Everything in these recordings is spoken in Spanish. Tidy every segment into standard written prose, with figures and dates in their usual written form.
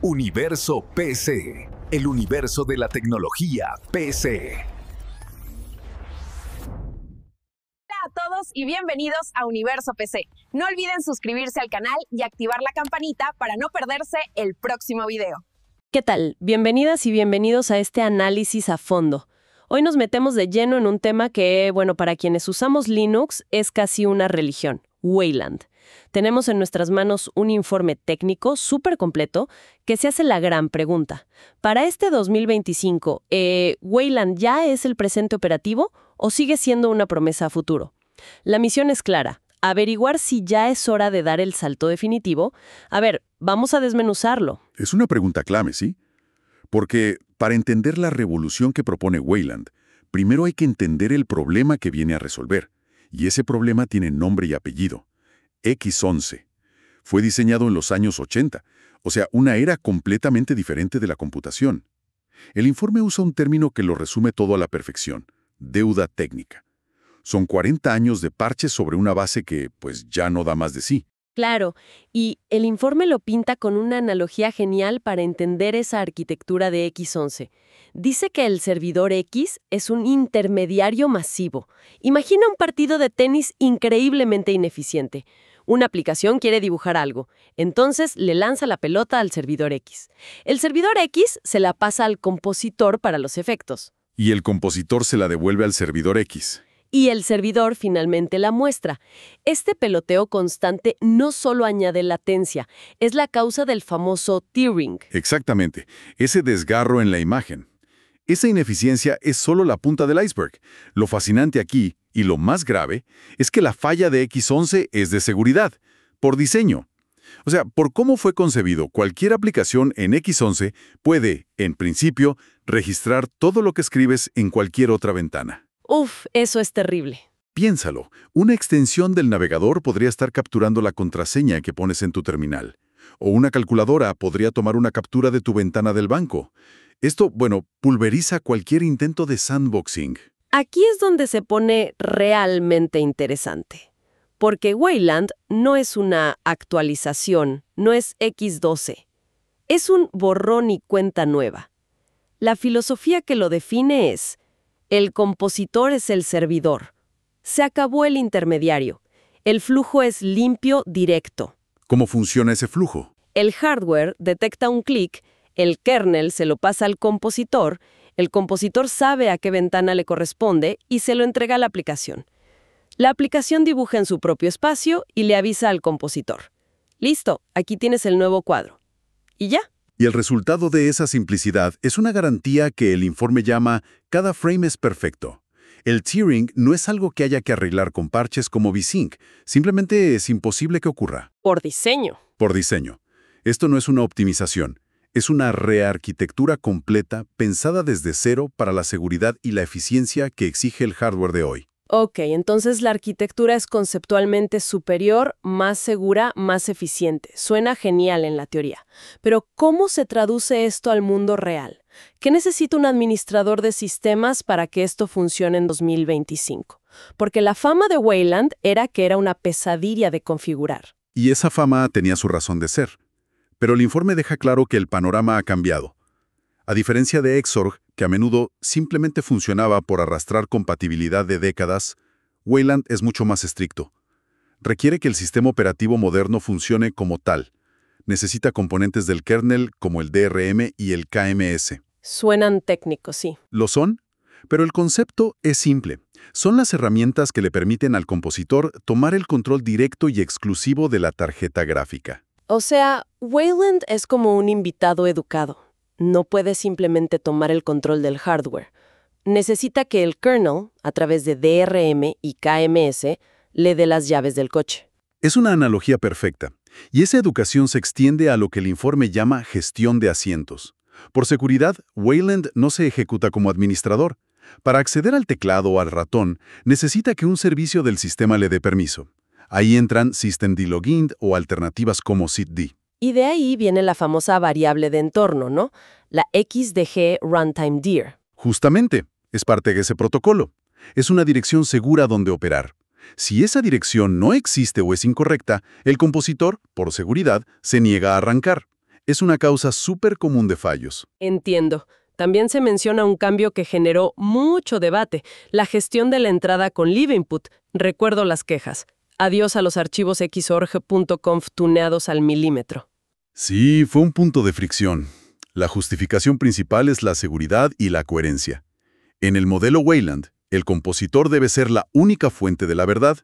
Universo PC, el universo de la tecnología PC. Hola a todos y bienvenidos a Universo PC. No olviden suscribirse al canal y activar la campanita para no perderse el próximo video. ¿Qué tal? Bienvenidas y bienvenidos a este análisis a fondo. Hoy nos metemos de lleno en un tema que, para quienes usamos Linux es casi una religión, Wayland. Tenemos en nuestras manos un informe técnico súper completo que se hace la gran pregunta. Para este 2025, ¿Wayland ya es el presente operativo o sigue siendo una promesa a futuro? La misión es clara, averiguar si ya es hora de dar el salto definitivo. A ver, vamos a desmenuzarlo. Es una pregunta clave, ¿sí? Porque para entender la revolución que propone Wayland, primero hay que entender el problema que viene a resolver. Y ese problema tiene nombre y apellido. X11. Fue diseñado en los años 80, o sea, una era completamente diferente de la computación. El informe usa un término que lo resume todo a la perfección: deuda técnica. Son 40 años de parches sobre una base que, ya no da más de sí. Claro, y el informe lo pinta con una analogía genial para entender esa arquitectura de X11. Dice que el servidor X es un intermediario masivo. Imagina un partido de tenis increíblemente ineficiente. Una aplicación quiere dibujar algo, entonces le lanza la pelota al servidor X. El servidor X se la pasa al compositor para los efectos. Y el compositor se la devuelve al servidor X. Y el servidor finalmente la muestra. Este peloteo constante no solo añade latencia, es la causa del famoso tearing. Exactamente, ese desgarro en la imagen. Esa ineficiencia es solo la punta del iceberg. Lo fascinante aquí, y lo más grave, es que la falla de X11 es de seguridad, por diseño. O sea, por cómo fue concebido, cualquier aplicación en X11 puede, en principio, registrar todo lo que escribes en cualquier otra ventana. Uf, eso es terrible. Piénsalo, una extensión del navegador podría estar capturando la contraseña que pones en tu terminal. O una calculadora podría tomar una captura de tu ventana del banco. Esto, pulveriza cualquier intento de sandboxing. Aquí es donde se pone realmente interesante. Porque Wayland no es una actualización, no es X12. Es un borrón y cuenta nueva. La filosofía que lo define es: el compositor es el servidor. Se acabó el intermediario. El flujo es limpio, directo. ¿Cómo funciona ese flujo? El hardware detecta un clic, el kernel se lo pasa al compositor, el compositor sabe a qué ventana le corresponde y se lo entrega a la aplicación. La aplicación dibuja en su propio espacio y le avisa al compositor: listo, aquí tienes el nuevo cuadro. Y ya. Y el resultado de esa simplicidad es una garantía que el informe llama «cada frame es perfecto». El tearing no es algo que haya que arreglar con parches como vsync, simplemente es imposible que ocurra. Por diseño. Por diseño. Esto no es una optimización, es una rearquitectura completa pensada desde cero para la seguridad y la eficiencia que exige el hardware de hoy. Ok, entonces la arquitectura es conceptualmente superior, más segura, más eficiente. Suena genial en la teoría. Pero ¿cómo se traduce esto al mundo real? ¿Qué necesita un administrador de sistemas para que esto funcione en 2025? Porque la fama de Wayland era que era una pesadilla de configurar. Y esa fama tenía su razón de ser. Pero el informe deja claro que el panorama ha cambiado. A diferencia de Xorg, que a menudo simplemente funcionaba por arrastrar compatibilidad de décadas, Wayland es mucho más estricto. Requiere que el sistema operativo moderno funcione como tal. Necesita componentes del kernel como el DRM y el KMS. Suenan técnicos, sí. Lo son, pero el concepto es simple. Son las herramientas que le permiten al compositor tomar el control directo y exclusivo de la tarjeta gráfica. O sea, Wayland es como un invitado educado. No puede simplemente tomar el control del hardware. Necesita que el kernel, a través de DRM y KMS, le dé las llaves del coche. Es una analogía perfecta, y esa educación se extiende a lo que el informe llama gestión de asientos. Por seguridad, Wayland no se ejecuta como administrador. Para acceder al teclado o al ratón, necesita que un servicio del sistema le dé permiso. Ahí entran systemd login o alternativas como sysd. Y de ahí viene la famosa variable de entorno, ¿no? La XDG Runtime Dir. Justamente, es parte de ese protocolo. Es una dirección segura donde operar. Si esa dirección no existe o es incorrecta, el compositor, por seguridad, se niega a arrancar. Es una causa súper común de fallos. Entiendo. También se menciona un cambio que generó mucho debate, la gestión de la entrada con live input. Recuerdo las quejas. Adiós a los archivos xorg.conf tuneados al milímetro. Sí, fue un punto de fricción. La justificación principal es la seguridad y la coherencia. En el modelo Wayland, el compositor debe ser la única fuente de la verdad.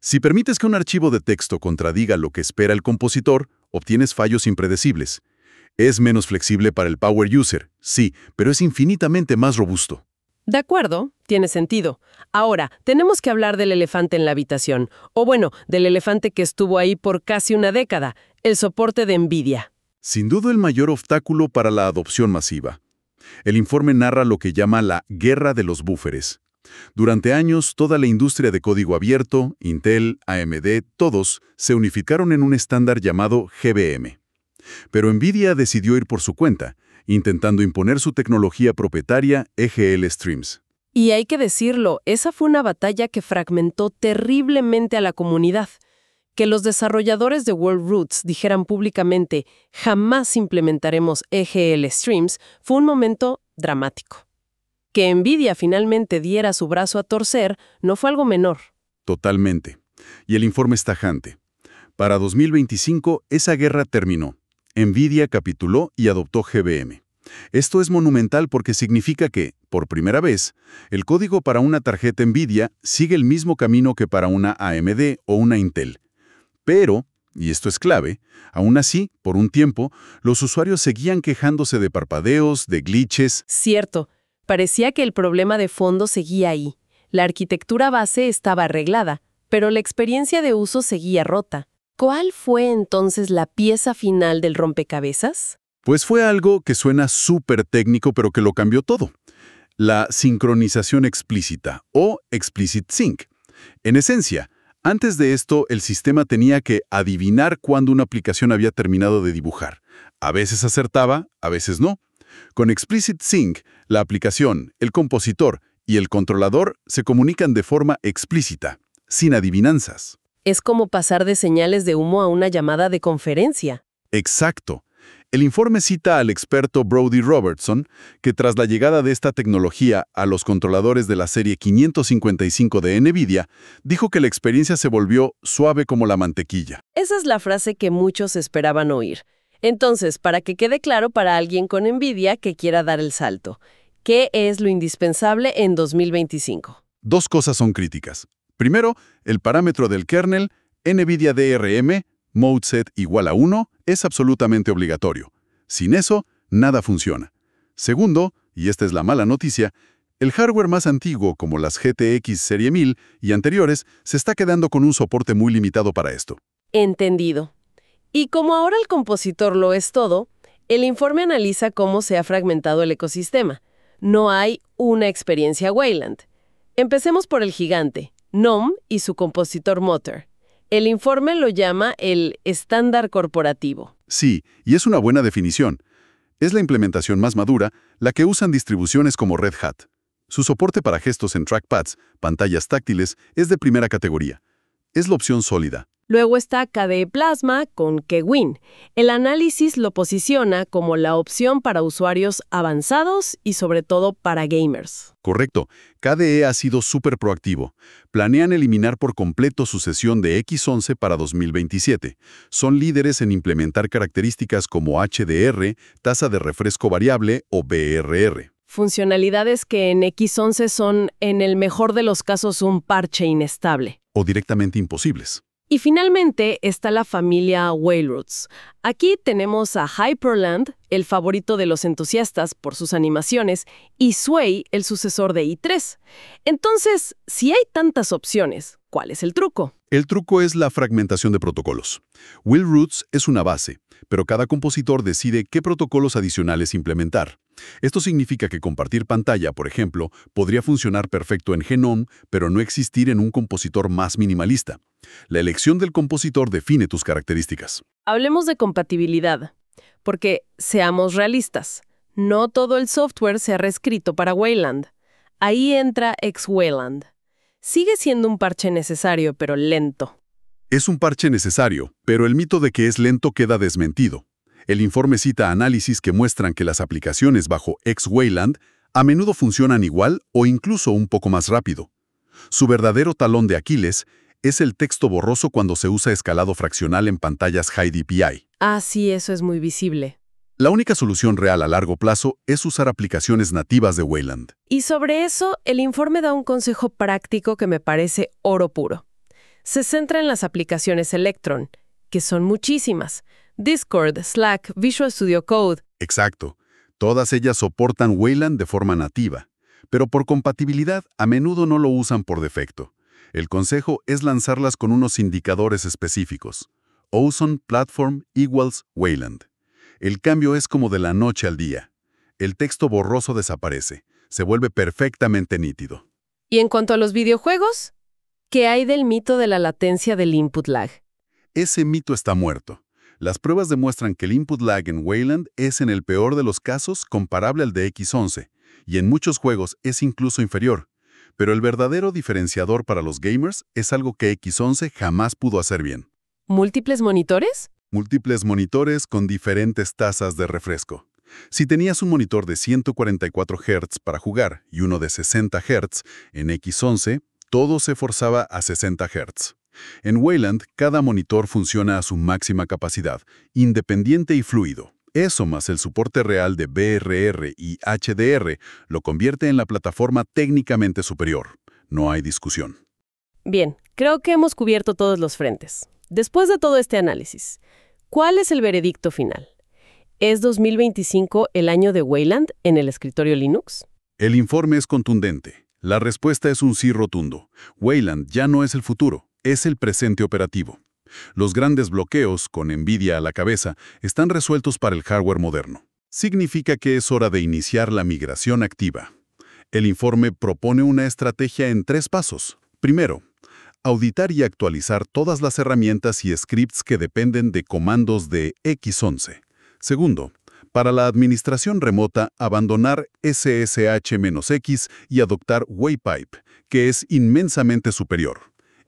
Si permites que un archivo de texto contradiga lo que espera el compositor, obtienes fallos impredecibles. Es menos flexible para el power user, sí, pero es infinitamente más robusto. De acuerdo, tiene sentido. Ahora, tenemos que hablar del elefante en la habitación, o bueno, del elefante que estuvo ahí por casi una década, el soporte de NVIDIA. Sin duda el mayor obstáculo para la adopción masiva. El informe narra lo que llama la guerra de los búferes. Durante años, toda la industria de código abierto, Intel, AMD, todos, se unificaron en un estándar llamado GBM. Pero NVIDIA decidió ir por su cuenta, intentando imponer su tecnología propietaria EGL Streams. Y hay que decirlo, esa fue una batalla que fragmentó terriblemente a la comunidad. Que los desarrolladores de Worldroots dijeran públicamente «jamás implementaremos EGL Streams» fue un momento dramático. Que NVIDIA finalmente diera su brazo a torcer no fue algo menor. Totalmente. Y el informe es tajante. Para 2025, esa guerra terminó. NVIDIA capituló y adoptó GBM. Esto es monumental porque significa que, por primera vez, el código para una tarjeta NVIDIA sigue el mismo camino que para una AMD o una Intel. Pero, y esto es clave, aún así, por un tiempo, los usuarios seguían quejándose de parpadeos, de glitches. Cierto, parecía que el problema de fondo seguía ahí. La arquitectura base estaba arreglada, pero la experiencia de uso seguía rota. ¿Cuál fue entonces la pieza final del rompecabezas? Pues fue algo que suena súper técnico, pero que lo cambió todo. La sincronización explícita, o Explicit Sync. En esencia, antes de esto, el sistema tenía que adivinar cuándo una aplicación había terminado de dibujar. A veces acertaba, a veces no. Con Explicit Sync, la aplicación, el compositor y el controlador se comunican de forma explícita, sin adivinanzas. Es como pasar de señales de humo a una llamada de conferencia. Exacto. El informe cita al experto Brody Robertson, que tras la llegada de esta tecnología a los controladores de la serie 555 de NVIDIA, dijo que la experiencia se volvió suave como la mantequilla. Esa es la frase que muchos esperaban oír. Entonces, para que quede claro para alguien con NVIDIA que quiera dar el salto, ¿qué es lo indispensable en 2025? Dos cosas son críticas. Primero, el parámetro del kernel, NVIDIA DRM, modeset igual a 1, es absolutamente obligatorio. Sin eso, nada funciona. Segundo, y esta es la mala noticia, el hardware más antiguo, como las GTX Serie 1000 y anteriores, se está quedando con un soporte muy limitado para esto. Entendido. Y como ahora el compositor lo es todo, el informe analiza cómo se ha fragmentado el ecosistema. No hay una experiencia Wayland. Empecemos por el gigante, GNOME y su compositor Motor. El informe lo llama el estándar corporativo. Sí, y es una buena definición. Es la implementación más madura, la que usan distribuciones como Red Hat. Su soporte para gestos en trackpads, pantallas táctiles, es de primera categoría. Es la opción sólida. Luego está KDE Plasma con KWin. El análisis lo posiciona como la opción para usuarios avanzados y sobre todo para gamers. Correcto. KDE ha sido súper proactivo. Planean eliminar por completo su sesión de X11 para 2027. Son líderes en implementar características como HDR, tasa de refresco variable o BRR. Funcionalidades que en X11 son, en el mejor de los casos, un parche inestable. O directamente imposibles. Y finalmente está la familia Whale-Roots. Aquí tenemos a Hyperland, el favorito de los entusiastas por sus animaciones, y Sway, el sucesor de i3. Entonces, si hay tantas opciones, ¿cuál es el truco? El truco es la fragmentación de protocolos. Whale-Roots es una base, pero cada compositor decide qué protocolos adicionales implementar. Esto significa que compartir pantalla, por ejemplo, podría funcionar perfecto en GNOME, pero no existir en un compositor más minimalista. La elección del compositor define tus características. Hablemos de compatibilidad, porque seamos realistas, no todo el software se ha reescrito para Wayland. Ahí entra X-Wayland. Sigue siendo un parche necesario, pero lento. Es un parche necesario, pero el mito de que es lento queda desmentido. El informe cita análisis que muestran que las aplicaciones bajo X-Wayland a menudo funcionan igual o incluso un poco más rápido. Su verdadero talón de Aquiles es el texto borroso cuando se usa escalado fraccional en pantallas High DPI. Ah, sí, eso es muy visible. La única solución real a largo plazo es usar aplicaciones nativas de Wayland. Y sobre eso, el informe da un consejo práctico que me parece oro puro. Se centra en las aplicaciones Electron, que son muchísimas. Discord, Slack, Visual Studio Code. Exacto. Todas ellas soportan Wayland de forma nativa, pero por compatibilidad a menudo no lo usan por defecto. El consejo es lanzarlas con unos indicadores específicos. Ozone Platform = Wayland. El cambio es como de la noche al día. El texto borroso desaparece. Se vuelve perfectamente nítido. Y en cuanto a los videojuegos, ¿qué hay del mito de la latencia del input lag? Ese mito está muerto. Las pruebas demuestran que el input lag en Wayland es en el peor de los casos comparable al de X11, y en muchos juegos es incluso inferior. Pero el verdadero diferenciador para los gamers es algo que X11 jamás pudo hacer bien. ¿Múltiples monitores? Múltiples monitores con diferentes tasas de refresco. Si tenías un monitor de 144 Hz para jugar y uno de 60 Hz, en X11 todo se forzaba a 60 Hz. En Wayland, cada monitor funciona a su máxima capacidad, independiente y fluido. Eso más el soporte real de BRR y HDR lo convierte en la plataforma técnicamente superior. No hay discusión. Bien, creo que hemos cubierto todos los frentes. Después de todo este análisis, ¿cuál es el veredicto final? ¿Es 2025 el año de Wayland en el escritorio Linux? El informe es contundente. La respuesta es un sí rotundo. Wayland ya no es el futuro, es el presente operativo. Los grandes bloqueos, con NVIDIA a la cabeza, están resueltos para el hardware moderno. Significa que es hora de iniciar la migración activa. El informe propone una estrategia en 3 pasos. Primero, auditar y actualizar todas las herramientas y scripts que dependen de comandos de X11. Segundo, para la administración remota, abandonar SSH-X y adoptar Waypipe, que es inmensamente superior.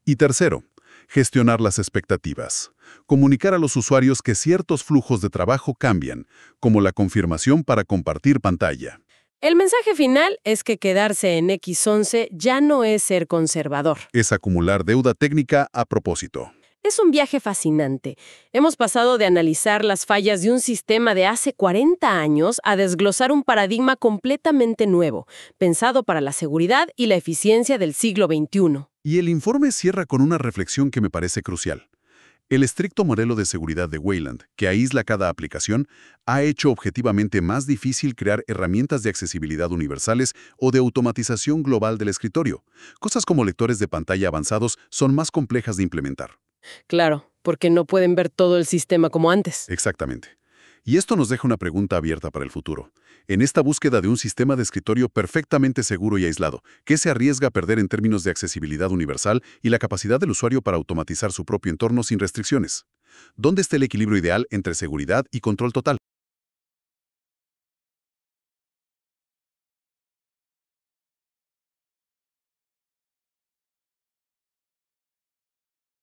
Y tercero, gestionar las expectativas. Comunicar a los usuarios que ciertos flujos de trabajo cambian, como la confirmación para compartir pantalla. El mensaje final es que quedarse en X11 ya no es ser conservador. Es acumular deuda técnica a propósito. Es un viaje fascinante. Hemos pasado de analizar las fallas de un sistema de hace 40 años a desglosar un paradigma completamente nuevo, pensado para la seguridad y la eficiencia del siglo XXI. Y el informe cierra con una reflexión que me parece crucial. El estricto modelo de seguridad de Wayland, que aísla cada aplicación, ha hecho objetivamente más difícil crear herramientas de accesibilidad universales o de automatización global del escritorio. Cosas como lectores de pantalla avanzados son más complejas de implementar. Claro, porque no pueden ver todo el sistema como antes. Exactamente. Y esto nos deja una pregunta abierta para el futuro. En esta búsqueda de un sistema de escritorio perfectamente seguro y aislado, ¿qué se arriesga a perder en términos de accesibilidad universal y la capacidad del usuario para automatizar su propio entorno sin restricciones? ¿Dónde está el equilibrio ideal entre seguridad y control total?